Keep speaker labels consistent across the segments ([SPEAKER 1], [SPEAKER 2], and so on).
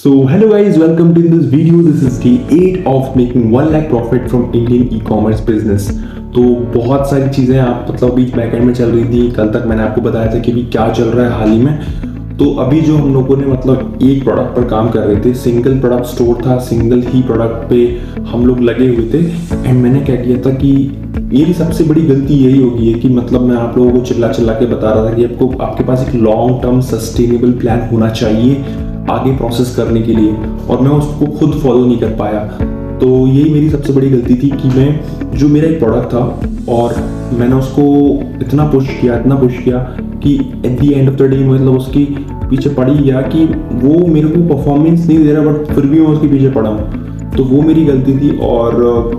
[SPEAKER 1] So hello guys, welcome to this video. This is day 8 of making 1 lakh profit from Indian e-commerce business. तो बहुत सारी चीज़ें आप मतलब अभी बैकएंड में चल रही थी. कल तक मैंने आपको बताया था कि अभी क्या चल रहा है हाल ही में. तो अभी जो हम लोगों ने मतलब एक प्रोडक्ट पर काम कर रहे थे, सिंगल प्रोडक्ट स्टोर था, सिंगल ही प्रोडक्ट पे हम लोग लगे हुए थे. एंड मैंने क्या किया था कि मेरी सबसे बड़ी गलती यही होगी है कि मतलब मैं आप लोगों को चिल्ला चिल्ला के बता रहा था कि आपको आपके पास एक लॉन्ग टर्म सस्टेनेबल प्लान होना चाहिए आगे प्रोसेस करने के लिए, और मैं उसको खुद फॉलो नहीं कर पाया. तो यही मेरी सबसे बड़ी गलती थी कि मैं जो मेरा एक प्रोडक्ट था और मैंने उसको इतना पुश किया कि at the end of the day मतलब उसके पीछे पड़ ही गया कि वो मेरे को परफॉर्मेंस नहीं दे रहा, बट फिर भी मैं उसके पीछे पड़ा हूँ. तो वो मेरी गलती थी. और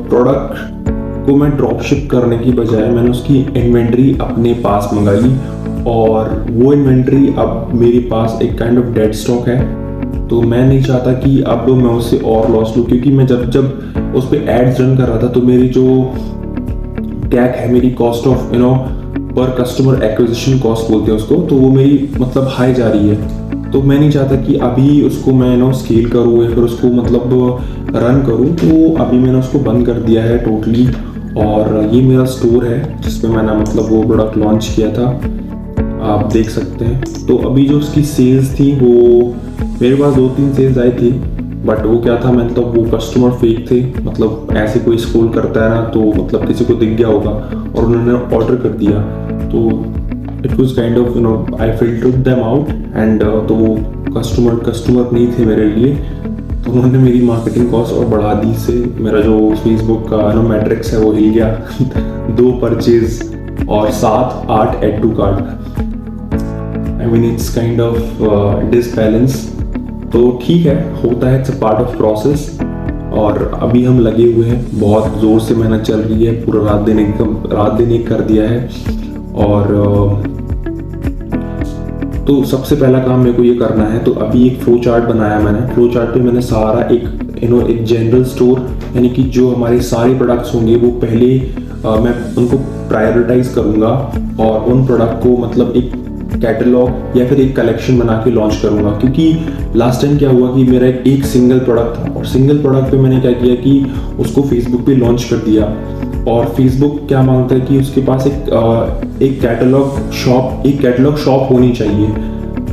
[SPEAKER 1] प्रोडक्ट को मैं ड्रॉप शिप करने की बजाय मैंने उसकी इन्वेंट्री अपने पास मंगाई, और वो इन्वेंट्री अब मेरे पास एक काइंड ऑफ डेड स्टॉक है. तो मैं नहीं चाहता कि अब मैं उससे और लॉस लूँ, क्योंकि मैं जब उस पर एड्स रन कर रहा था तो मेरी जो टैग है, मेरी कॉस्ट ऑफ पर कस्टमर एक्विजिशन कॉस्ट बोलते हैं उसको, तो वो मेरी मतलब हाई जा रही है. तो मैं नहीं चाहता कि अभी उसको मैं स्केल करूँ या फिर उसको मतलब रन करूँ. तो अभी मैंने उसको बंद कर दिया है टोटली. और ये मेरा स्टोर है जिसमें मैंने मतलब वो प्रोडक्ट लॉन्च किया था, आप देख सकते हैं. तो अभी जो उसकी सेल्स थी वो मेरे पास 2-3 सेल्स आई थी, बट वो क्या था मतलब वो कस्टमर फेक थे. मतलब ऐसे कोई स्क्रॉल करता है ना तो मतलब किसी को दिख गया होगा और उन्होंने ऑर्डर कर दिया. तो it was kind of I filtered them out and तो वो कस्टमर नहीं थे मेरे लिए. तो उन्होंने मेरी मार्केटिंग कॉस्ट और बढ़ा दी से मेरा जो फेसबुक का मैट्रिक्स है वो हिल गया. 2 परचेज और 7-8 add to cart. I mean it's kind of disbalance. तो ठीक है, होता है, it's a part of process. और अभी हम लगे हुए हैं, बहुत ज़ोर से मेहनत चल रही है, पूरा रात दिन एक कर दिया है. और तो सबसे पहला काम मेरे को ये करना है. तो अभी एक फ्लो चार्ट बनाया मैंने. फ्लो चार्ट पे मैंने सारा एक जनरल स्टोर, यानी कि जो हमारे सारे प्रोडक्ट्स होंगे वो पहले मैं उनको प्रायोरिटाइज करूँगा और उन प्रोडक्ट को मतलब एक कैटलॉग या फिर एक कलेक्शन बना के लॉन्च करूंगा. क्योंकि लास्ट टाइम क्या हुआ कि मेरा एक सिंगल प्रोडक्ट था, और सिंगल प्रोडक्ट पे मैंने क्या किया कि उसको फेसबुक पे लॉन्च कर दिया. और फेसबुक क्या मांगता है कि उसके पास एक कैटलॉग शॉप होनी चाहिए.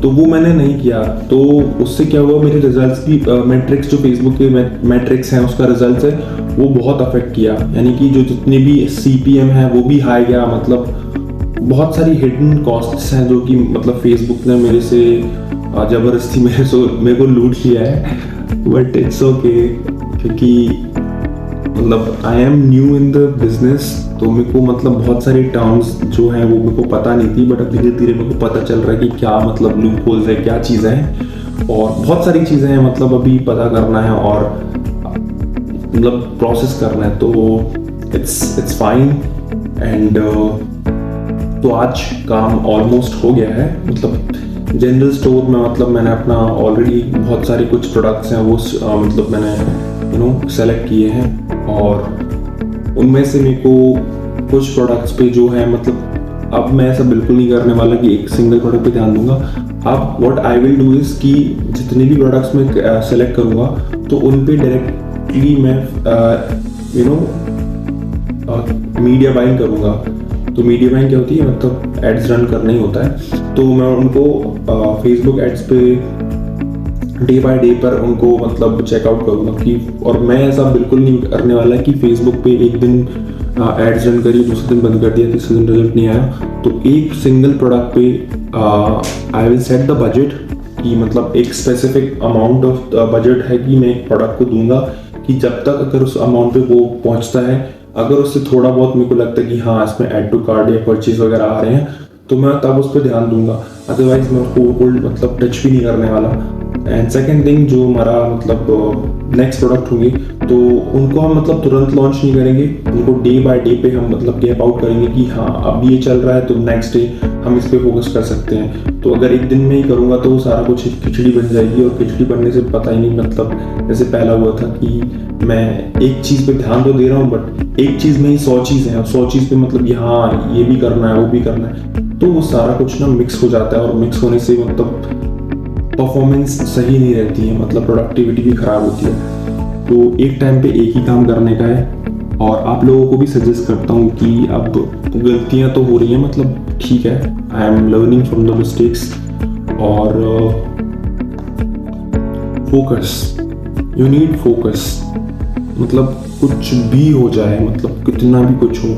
[SPEAKER 1] तो वो मैंने नहीं किया. तो उससे क्या हुआ, मेरे रिजल्ट्स भी मैट्रिक्स जो फेसबुक के मैट्रिक्स हैं उसका रिजल्ट्स है वो बहुत अफेक्ट किया. यानी कि जो जितने भी CPM है वो भी हाई गया. मतलब बहुत सारी हिडन कॉस्ट्स हैं जो कि मतलब फेसबुक ने मेरे से ज़बरदस्ती मेरे को लूट लिया है. बट इट्स ओके, क्योंकि मतलब I am new in the business. तो मेरे को मतलब बहुत सारी टर्म्स जो हैं वो मेरे को पता नहीं थी, बट अब धीरे धीरे मेरे को पता चल रहा है कि क्या मतलब लूप होल्स है, क्या चीज़ें हैं, और बहुत सारी चीज़ें हैं मतलब अभी पता करना है और मतलब प्रोसेस करना है. तो इट्स फाइन. एंड तो आज काम ऑलमोस्ट हो गया है. मतलब जनरल स्टोर में मतलब मैंने अपना ऑलरेडी बहुत सारे कुछ प्रोडक्ट्स हैं वो मतलब मैंने सेलेक्ट किए हैं, और उनमें से मेरे को कुछ प्रोडक्ट्स पे जो है मतलब अब मैं ऐसा बिल्कुल नहीं करने वाला कि एक सिंगल प्रोडक्ट पे ध्यान दूंगा. अब what I will do is कि जितने भी प्रोडक्ट्स मैं सेलेक्ट करूँगा तो उन पे डायरेक्टली मैं मीडिया बाइंग करूँगा. तो मीडिया बाइंग क्या होती है, मतलब एड्स रन करना ही होता है. तो मैं उनको फेसबुक एड्स पे डे बाय डे पर उनको मतलब चेकआउट करूँगा कि, और मैं ऐसा बिल्कुल नहीं करने वाला कि फेसबुक पे एक दिन एड्स रन करी, दूसरे दिन बंद कर दिया, तीसरे दिन रिजल्ट नहीं आया. तो एक सिंगल प्रोडक्ट पे I will set the budget कि मतलब एक स्पेसिफिक अमाउंट ऑफ बजट है कि मैं एक प्रोडक्ट को दूंगा कि जब तक अगर उस अमाउंट पे वो पहुंचता है, अगर उससे थोड़ा बहुत मेरे को लगता है कि हाँ इसमें ऐड टू कार्ट या परचेज वगैरह आ रहे हैं, तो मैं तब उस पर ध्यान दूंगा. अदरवाइज मैं उसको मतलब टच भी नहीं करने वाला. एंड सेकेंड थिंग, जो हमारा मतलब नेक्स्ट प्रोडक्ट होंगे तो उनको हम मतलब तुरंत लॉन्च नहीं करेंगे. उनको डे बाय डे पे हम मतलब गैप आउट करेंगे कि हाँ अब ये चल रहा है तो नेक्स्ट डे हम इस पे फोकस कर सकते हैं. तो अगर एक दिन में ही करूँगा तो सारा कुछ खिचड़ी बन जाएगी, और खिचड़ी बनने से पता ही नहीं मतलब जैसे पहला हुआ था कि मैं एक चीज़ पे ध्यान तो दे रहा हूँ बट एक चीज़ में ही 100 चीज़ें हैं, 100 चीज़ पे मतलब हाँ ये भी करना है वो भी करना है. तो वो सारा कुछ ना मिक्स हो जाता है, और मिक्स होने से मतलब परफॉर्मेंस सही नहीं रहती है, मतलब प्रोडक्टिविटी भी ख़राब होती है। तो एक टाइम पे एक ही काम करने का है। और आप लोगों को भी सजेस्ट करता हूँ कि अब गलतियाँ तो हो रही हैं, मतलब ठीक है, I am learning from the mistakes. और फोकस, यू नीड फोकस। मतलब कुछ भी हो जाए, मतलब कितना भी कुछ हो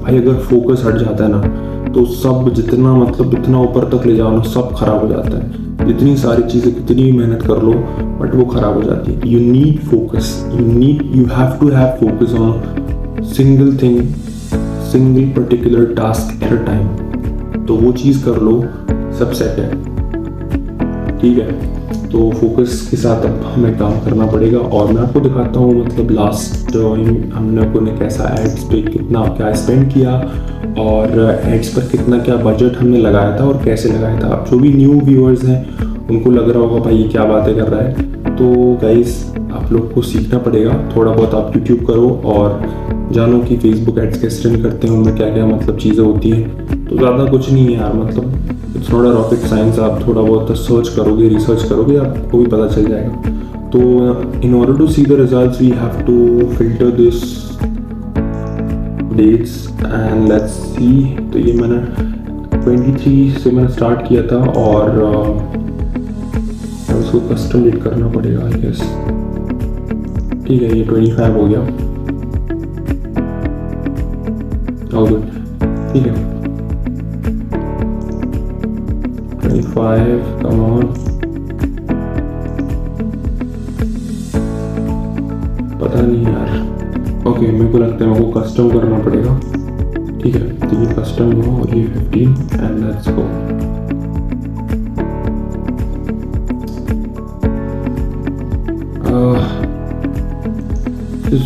[SPEAKER 1] भाई, अगर फोकस हट जाता है ना तो सब जितना मतलब इतना ऊपर तक ले जाओ ना, सब खराब हो जाता है। जितनी सारी चीज़ें कितनी भी मेहनत कर लो बट वो खराब हो जाती है। You need focus, you have to have focus on single thing, single particular task at a time. तो वो चीज़ कर लो, सब सेट है, ठीक है। तो फोकस के साथ अब हमें काम करना पड़ेगा। और मैं आपको दिखाता हूँ मतलब लास्ट हम लोगों ने कैसा एड्स पे कितना क्या स्पेंड किया और एड्स पर कितना क्या बजट हमने लगाया था और कैसे लगाया था। अब जो भी न्यू व्यूअर्स हैं उनको लग रहा होगा भाई ये क्या बातें कर रहा है। तो गाइस आप लोग को सीखना पड़ेगा थोड़ा बहुत। आप यूट्यूब करो और जानो कि फेसबुक एड्स कैसे रन करते हैं, उनमें क्या क्या मतलब चीज़ें होती हैं। तो ज़्यादा कुछ नहीं है यार, मतलब it's not a rocket science. आप थोड़ा बहुत सर्च करोगे, रिसर्च करोगे, आपको भी पता चल जाएगा। तो in order to see the results we have to filter this dates and let's see. तो ये मैंने 23 से मैंने स्टार्ट किया था और इसको कस्टम डेट करना पड़ेगा आई गेस। ठीक है, ये 25 हो गया। ऑल गुड, ठीक है। 25, come on। पता नहीं यार। ओके, मेरे को लगता है मेरे को कस्टम करना पड़ेगा। ठीक है, तो ये कस्टम हुआ और ये 15 and let's go. This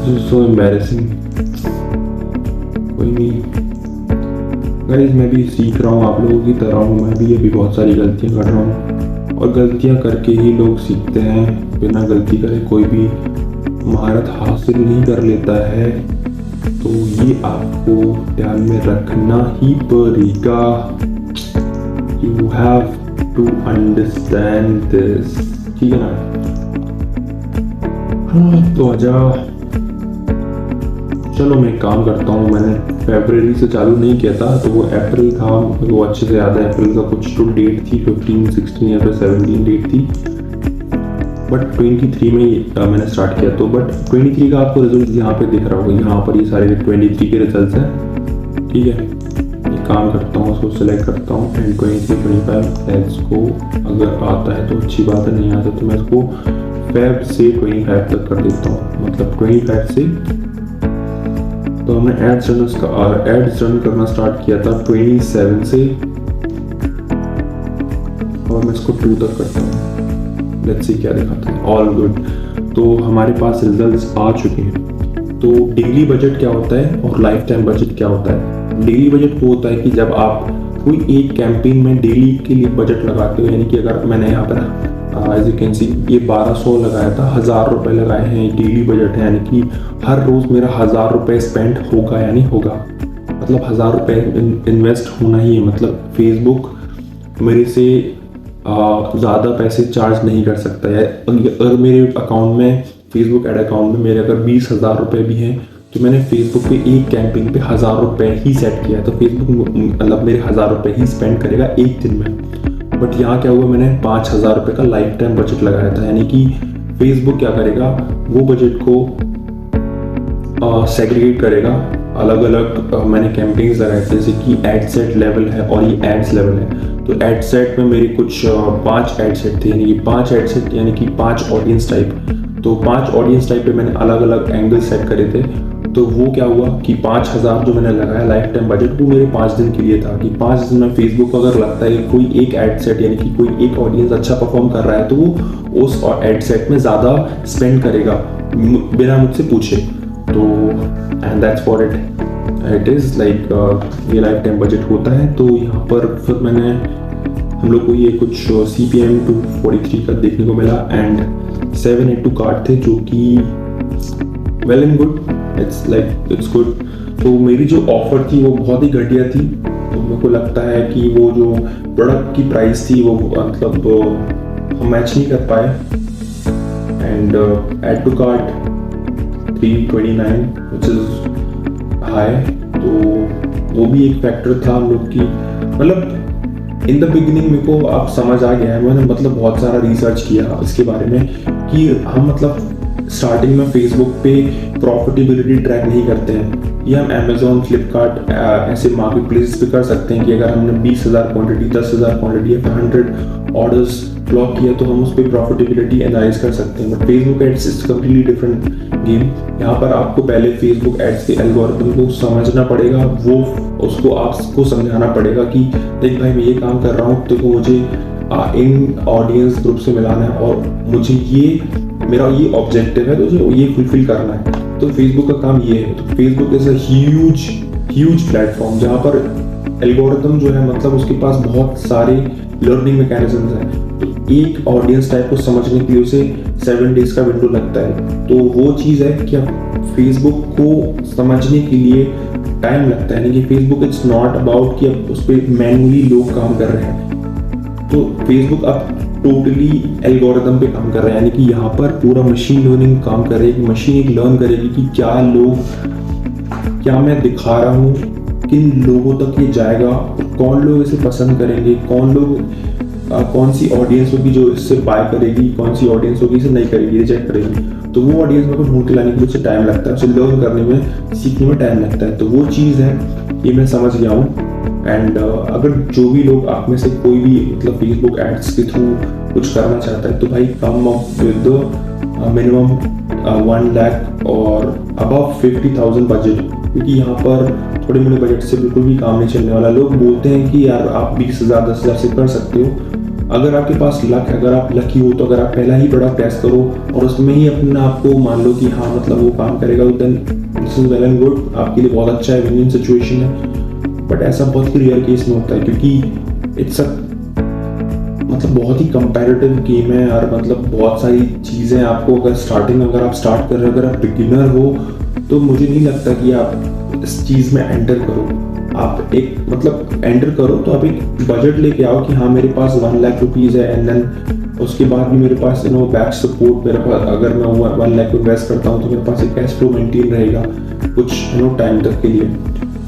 [SPEAKER 1] is so embarrassing। कोई नहीं गाइस, मैं भी सीख रहा हूँ, आप लोगों की तरह हूँ। मैं भी अभी बहुत सारी गलतियाँ कर रहा हूँ और गलतियाँ करके ही लोग सीखते हैं। बिना गलती करे कोई भी महारत हासिल नहीं कर लेता है। तो ये आपको ध्यान में रखना ही पड़ेगा। You have to understand this, ठीक है ना। हाँ तो आजा, चलो मैं एक काम करता हूँ। मैंने फरवरी से चालू नहीं किया था, तो वो अप्रैल था, वो अच्छे से याद है। अप्रैल का कुछ तो डेट थी, 15, 16 या फिर 17 डेट थी। बट 23 में मैंने स्टार्ट किया। तो बट 23 का आपको रिजल्ट यहाँ पे दिख रहा होगा, यहाँ पर ये सारे 23 के रिजल्ट हैं, ठीक है। एक काम करता हूँ, उसको सिलेक्ट करता हूँ एंड 23, 25 लेट्स गो। अगर आता है तो अच्छी बात है, नहीं आता तो मैं इसको फेब से 25 तक कर देता हूँ, मतलब 25 से। तो हमने एड्स रन करना स्टार्ट किया था 27 से और मैं इसको 2 तक करता हूँ। लेट्स सी क्या दिखाता है। ऑल गुड, तो हमारे पास रिजल्ट्स आ चुके हैं। तो डेली बजट क्या होता है और लाइफ टाइम बजट क्या होता है। डेली बजट वो होता है कि जब आप कोई एक कैंपेन में डेली के लिए बजट लगाते हो, यानी कि अगर मैंने यहाँ पर एज यू कैन सी ये 1200 लगाया था, 1000 रुपये लगाए हैं, डेली बजट है, यानी कि हर रोज़ मेरा 1000 रुपये स्पेंड होगा, यानी होगा मतलब 1000 रुपये इन्वेस्ट होना ही है। मतलब फेसबुक मेरे से ज़्यादा पैसे चार्ज नहीं कर सकता है। अगर मेरे अकाउंट में, फेसबुक एड अकाउंट में मेरे अगर 20,000 रुपये भी हैं तो मैंने फेसबुक पे एक कैंपेन पे 1000 रुपये ही सेट किया, तो फेसबुक मतलब मेरे 1000 रुपये ही स्पेंड करेगा एक दिन में। बट यहाँ क्या हुआ, मैंने 5000 रुपये का लाइफ टाइम बजट लगाया था, यानी कि फेसबुक क्या करेगा, वो बजट को सेग्रीगेट करेगा। अलग अलग मैंने कैंपेन्स लगाए थे, जैसे कि एड सेट लेवल है और ये एड्स लेवल है। तो एड सेट में मेरे कुछ 5 एड सेट थे, यानी कि 5 एड सेट यानी कि 5 ऑडियंस टाइप। तो 5 ऑडियंस टाइप पे मैंने अलग अलग एंगल सेट करे थे। तो वो क्या हुआ कि 5000 जो मैंने लगाया लाइफ टाइम बजट, वो मेरे 5 दिन के लिए था कि 5 दिन में फेसबुक को अगर लगता है कि कोई एक एड सेट यानी कि कोई एक ऑडियंस अच्छा परफॉर्म कर रहा है तो वो उस एड सेट में ज़्यादा स्पेंड करेगा बिना मुझसे पूछे। तो and that's for it is like ये लाइफ टाइम बजट होता है। तो यहाँ पर फिर मैंने हम लोग को ये कुछ CPM 243 का देखने को मिला एंड 782 कार्ड थे, जो कि well and good, it's good. तो मेरी जो ऑफर थी वो बहुत ही घटिया थी। तो मेरे को लगता है कि वो जो प्रोडक्ट की प्राइस थी वो मतलब हम मैच नहीं कर पाए and add to cart 329 which is high, तो वो भी एक फैक्टर था हम लोग की। मतलब इन द बिगिनिंग मेरे को अब समझ आ गया है, मैंने मतलब बहुत सारा रिसर्च किया इसके बारे में कि हम मतलब स्टार्टिंग में फेसबुक पे प्रॉफिटेबिलिटी ट्रैक नहीं करते हैं। ये हम अमेजोन, फ्लिपकार्ट ऐसे मार्केट प्लेसेस पे कर सकते हैं कि अगर हमने 20,000 क्वांटिटी, 10,000 क्वांटिटी या 100 ऑर्डर्स ब्लॉक किया तो हम उस पर प्रॉफिटेबिलिटी एनालाइज कर सकते हैं। But Facebook ads is completely different game. यहाँ पर आपको पहले फेसबुक एड्स के एल्गोरिथम को समझना पड़ेगा, वो उसको आपको समझाना पड़ेगा कि देख भाई मैं ये काम कर रहा हूँ तो मुझे इन ऑडियंस ग्रुप से मिलाना है और मुझे ये मेरा ये ऑब्जेक्टिव है तो मुझे ये फुलफिल करना है। तो फेसबुक का काम ये है। तो Facebook is a huge platform जहाँ पर एल्गोरिथम जो है मतलब उसके पास बहुत सारे लर्निंग मैकेनिज्म्स हैं। तो एक ऑडियंस टाइप को समझने के लिए उसे 7 डेज का विंडो लगता है। तो वो चीज़ है कि अब फेसबुक को समझने के लिए टाइम लगता है, यानी कि फेसबुक इट्स नॉट अबाउट कि अब उस पर मैनुअली लोग काम कर रहे हैं। तो फेसबुक अब टोटली एल्गोरिथम पे काम कर रहा है, यानी कि यहाँ पर पूरा मशीन लर्निंग काम करेगी। मशीन एक लर्न करेगी कि क्या मैं दिखा रहा हूँ किन लोगों तक ये जाएगा, कौन लोग इसे पसंद करेंगे, कौन सी ऑडियंस होगी जो इससे बाय करेगी, कौन सी ऑडियंस होगी इसे नहीं करेगी, रिजेक्ट करेगी। तो वो ऑडियंस मेरे को ढूंढ के लाने के लिए उसे टाइम लगता है, उसे लर्न करने में, सीखने में टाइम लगता है। तो वो चीज़ है, ये मैं समझ गया हूँ। एंड अगर जो भी लोग आप में से कोई भी मतलब फेसबुक एड्स के थ्रू कुछ करना चाहता है तो भाई come up with minimum 1 lakh और अबव 50,000 बजट, क्योंकि यहाँ पर थोड़े मोटे बजट से बिल्कुल भी काम नहीं चलने वाला। लोग बोलते हैं कि यार आप 20,000 10,000 से कर सकते हो अगर आपके पास लक है, अगर आप लकी हो तो अगर आप पहला ही बड़ा टेस्ट करो और उसमें ही अपने आप को मान लो कि हाँ मतलब वो काम करेगा तो then this is well and good, आपके लिए बहुत अच्छा है, विन विन सिचुएशन है। बट ऐसा बहुत ही रेयर केस में होता है क्योंकि इट्स मतलब बहुत ही कंपैरेटिव गेम है यार। मतलब बहुत सारी चीज़ें आपको अगर स्टार्टिंग अगर आप स्टार्ट कर रहे हो, अगर आप बिगिनर हो तो मुझे नहीं लगता कि आप इस चीज़ में एंटर करो। आप एक मतलब एंटर करो तो आप एक बजट लेके आओ कि हाँ मेरे पास 1 लाख रुपीज़ है एंड देन उसके बाद भी मेरे पास बैक सपोर्ट, मेरे पास अगर मैं 1 लाख को इन्वेस्ट करता हूँ तो मेरे पास एक कैश फ्लो मेंटेन रहेगा कुछ टाइम तक के लिए।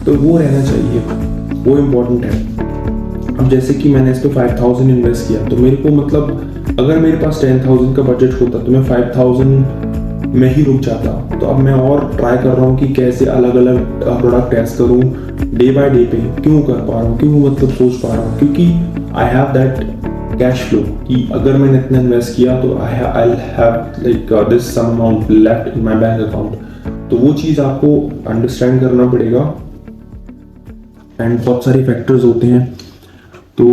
[SPEAKER 1] तो वो रहना चाहिए, वो इम्पोर्टेंट है। अब जैसे कि मैंने इस पर 5,000 इन्वेस्ट किया तो मेरे को मतलब अगर मेरे पास 10,000 का बजट होता तो मैं 5,000 में ही रुक जाता। तो अब मैं और ट्राई कर रहा हूँ कि कैसे अलग अलग प्रोडक्ट टेस्ट करूँ, डे बाय डे पे क्यों कर पा रहा हूँ, क्यों मतलब सोच पा रहा हूँ, क्योंकि I have that cash flow कि अगर मैंने इतना इन्वेस्ट किया तो I have like this some amount left in my bank account. तो वो चीज़ आपको अंडरस्टैंड करना पड़ेगा एंड बहुत सारे फैक्टर्स होते हैं। तो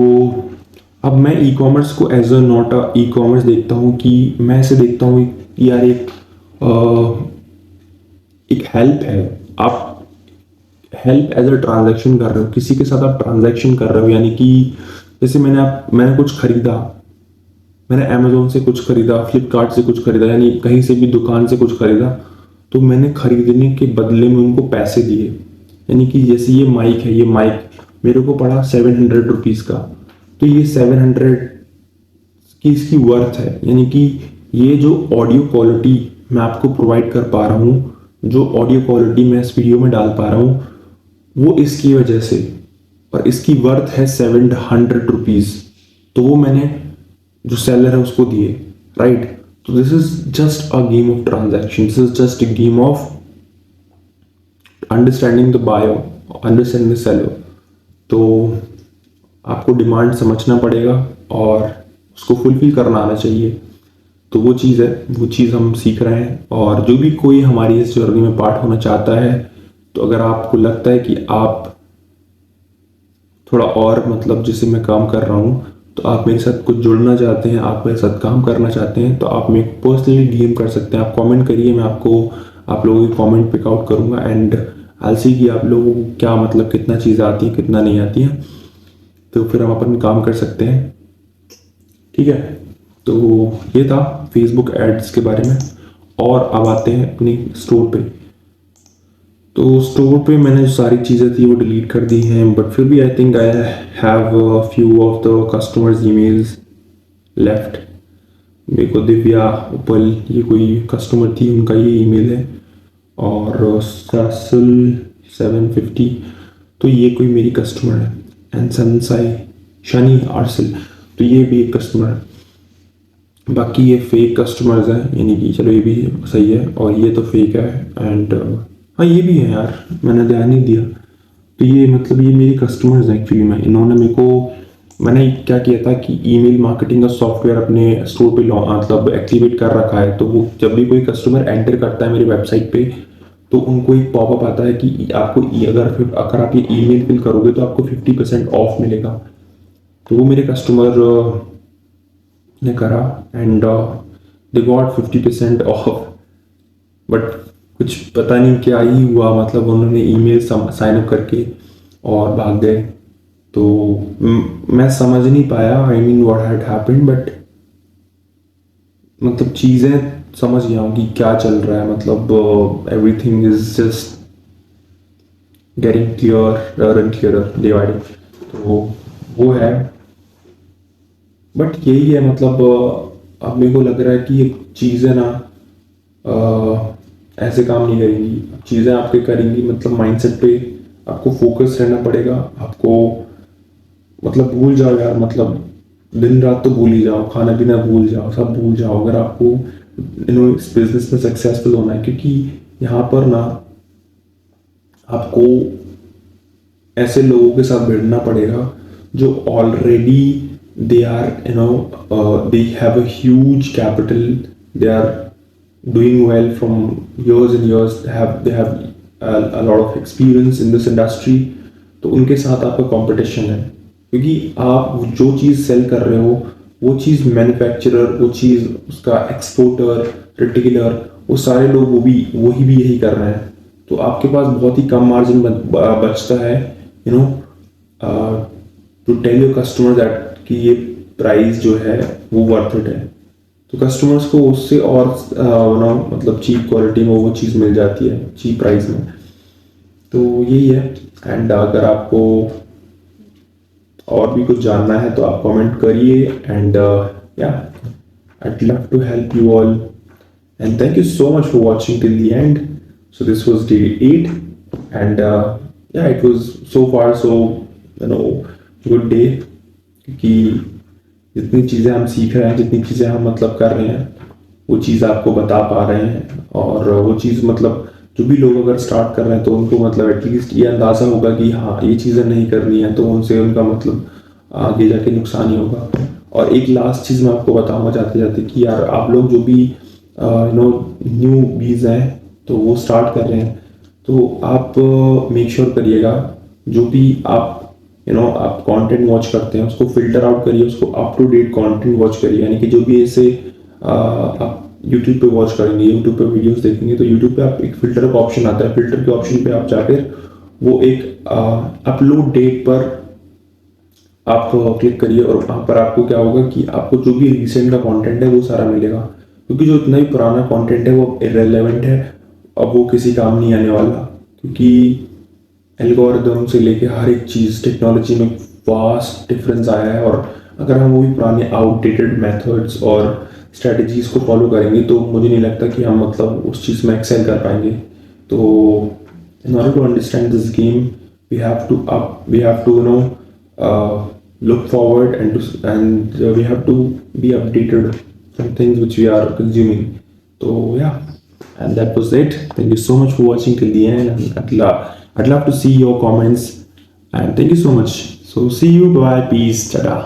[SPEAKER 1] अब मैं ई कॉमर्स को as a not a e commerce देखता हूँ कि मैं ऐसे देखता हूँ कि यार एक हेल्प है। आप हेल्प एज अ ट्रांजैक्शन कर रहे हो, किसी के साथ आप ट्रांजैक्शन कर रहे हो, यानी कि जैसे मैंने कुछ खरीदा, मैंने अमेजोन से कुछ खरीदा, फ्लिपकार्ट से कुछ खरीदा, यानी कहीं से भी दुकान से कुछ खरीदा तो मैंने खरीदने के बदले में उनको पैसे दिए। यानी कि जैसे ये माइक है, ये माइक मेरे को पड़ा 700 रुपीज़ का, तो ये 700 की इसकी वर्थ है। यानी कि ये जो ऑडियो क्वालिटी मैं आपको प्रोवाइड कर पा रहा हूँ, जो ऑडियो क्वालिटी मैं इस वीडियो में डाल पा रहा हूँ वो इसकी वजह से, और इसकी वर्थ है 700 रुपीज़। तो वो मैंने जो सेलर है उसको दिए, राइट। तो this is just a game of transaction, this is just a game of understanding the buyer, understanding the seller. तो आपको डिमांड समझना पड़ेगा और उसको फुलफिल करना आना चाहिए। तो वो चीज़ है, वो चीज़ हम सीख रहे हैं। और जो भी कोई हमारी इस जर्नी में पार्ट होना चाहता है तो अगर आपको लगता है कि आप थोड़ा और मतलब जिससे मैं काम कर रहा हूँ तो आप मेरे साथ कुछ जुड़ना चाहते हैं, आप मेरे साथ काम करना चाहते हैं तो आप मेरे को पर्सनली डीएम कर सकते हैं। आप कमेंट करिए, मैं आपको आप लोगों की कमेंट पिक आउट करूँगा एंड आई सी कि आप लोगों को क्या मतलब कितना चीज़ें आती हैं कितना नहीं आती हैं, तो फिर हम अपन काम कर सकते हैं। ठीक है, तो ये था फेसबुक एड्स के बारे में। और अब आते हैं अपनी स्टोर पे। तो स्टोर पे मैंने जो सारी चीज़ें थी वो डिलीट कर दी हैं, बट फिर भी I think I have few of the customers emails left. मेरे को दिव्या उपल, ये कोई कस्टमर थी, उनका ये ईमेल है। और सासल 750, तो ये कोई मेरी कस्टमर है। एंड सनसाई शनि आरसल, तो ये भी एक कस्टमर है। बाकी ये फेक कस्टमर्स हैं, यानी कि चलो ये भी सही है, और ये तो फेक है। एंड हाँ ये भी है यार, मैंने ध्यान नहीं दिया। तो ये मतलब ये मेरी कस्टमर्स हैं एक्चुअली में। इन्होंने मेरे को, मैंने क्या किया था कि ईमेल मार्केटिंग का सॉफ्टवेयर अपने स्टोर पे मतलब एक्टिवेट कर रखा है। तो वो जब भी कोई कस्टमर एंटर करता है मेरी वेबसाइट पे, तो उनको एक पॉपअप आता है कि आपको अगर आप ये ईमेल फिल करोगे तो आपको 50% ऑफ मिलेगा। तो वो मेरे कस्टमर ने करा and they got 50% of. But कुछ पता नहीं क्या ही हुआ, मतलब उन्होंने ईमेल साइन अप करके और भाग गए। तो मैं समझ नहीं पाया, I mean what had happened, but मतलब चीज़ें समझ गया हूँ कि क्या चल रहा है। मतलब everything is just getting clear and clearer day by day. तो वो है, बट यही है। मतलब अब मेरे को लग रहा है कि ये चीज़ें ना ऐसे काम नहीं करेंगी। चीज़ें आपके करेंगी, मतलब माइंडसेट पे आपको फोकस रहना पड़ेगा। आपको मतलब भूल जाओ यार, मतलब दिन रात तो भूल ही जाओ, खाना पीना भूल जाओ, सब भूल जाओ अगर आपको इस बिजनेस में सक्सेसफुल होना है। क्योंकि यहाँ पर ना आपको ऐसे लोगों के साथ भिड़ना पड़ेगा जो already they are they have a huge capital, they are doing well from years and years, they have a lot of experience in this industry। तो उनके साथ आपका कंपटीशन है, क्योंकि आप जो चीज़ सेल कर रहे हो वो चीज़ मैन्युफैक्चरर, वो चीज़ उसका एक्सपोर्टर, रिटेलर, वो सारे लोग वही भी यही कर रहे हैं। तो आपके पास बहुत ही कम मार्जिन बचता है, you know, to tell your customer that कि ये प्राइस जो है वो वर्थ इट है। तो कस्टमर्स को उससे और मतलब चीप क्वालिटी में वो चीज़ मिल जाती है, चीप प्राइस में। तो यही है। एंड अगर आपको और भी कुछ जानना है तो आप कमेंट करिए। एंड या I'd love to help you all, and thank you so much for watching till the end. So this was day 8, and yeah, it was so far so good day, क्योंकि जितनी चीज़ें हम सीख रहे हैं, जितनी चीज़ें हम मतलब कर रहे हैं, वो चीज़ आपको बता पा रहे हैं। और वो चीज़ मतलब जो भी लोग अगर स्टार्ट कर रहे हैं तो उनको मतलब एटलीस्ट ये अंदाज़ा होगा कि हाँ ये चीज़ें नहीं करनी है, तो उनसे उनका मतलब आगे जाके नुकसान ही होगा। और एक लास्ट चीज़ मैं आपको बताऊंगा जाते जाते कि यार आप लोग जो भी न्यू बीज हैं तो वो स्टार्ट कर रहे हैं, तो आप मेक श्योर करिएगा जो भी आप आप कंटेंट वॉच करते हैं उसको फिल्टर आउट करिए, उसको up to date content watch करिए। यानी कि जो भी ऐसे आप यूट्यूब पे वॉच करेंगे, यूट्यूब पे वीडियोस देखेंगे, तो यूट्यूब पे आप एक फिल्टर का ऑप्शन आता है, फिल्टर के ऑप्शन पे आप जाकर वो एक अपलोड डेट पर आप क्लिक करिए, और वहाँ पर आपको क्या होगा कि आपको जो भी रिसेंट का कंटेंट है वो सारा मिलेगा। क्योंकि जो इतना ही पुराना कंटेंट है वो इररिलेवेंट है, अब वो किसी काम नहीं आने वाला। क्योंकि एल्गोरिदम से लेके हर एक चीज़, टेक्नोलॉजी में वास्ट डिफरेंस आया है, और अगर हम वही पुराने आउटडेटेड मेथड्स और स्ट्रेटजीज को फॉलो करेंगे तो मुझे नहीं लगता कि हम मतलब उस चीज़ में एक्सेल कर पाएंगे। तो in order to understand this game we have to look forward and we have to be updated from things which we are consuming. So yeah, and that was it. Thank you so much for watching till the end, and I'd love to see your comments, and thank you so much. So see you, bye, peace, tada.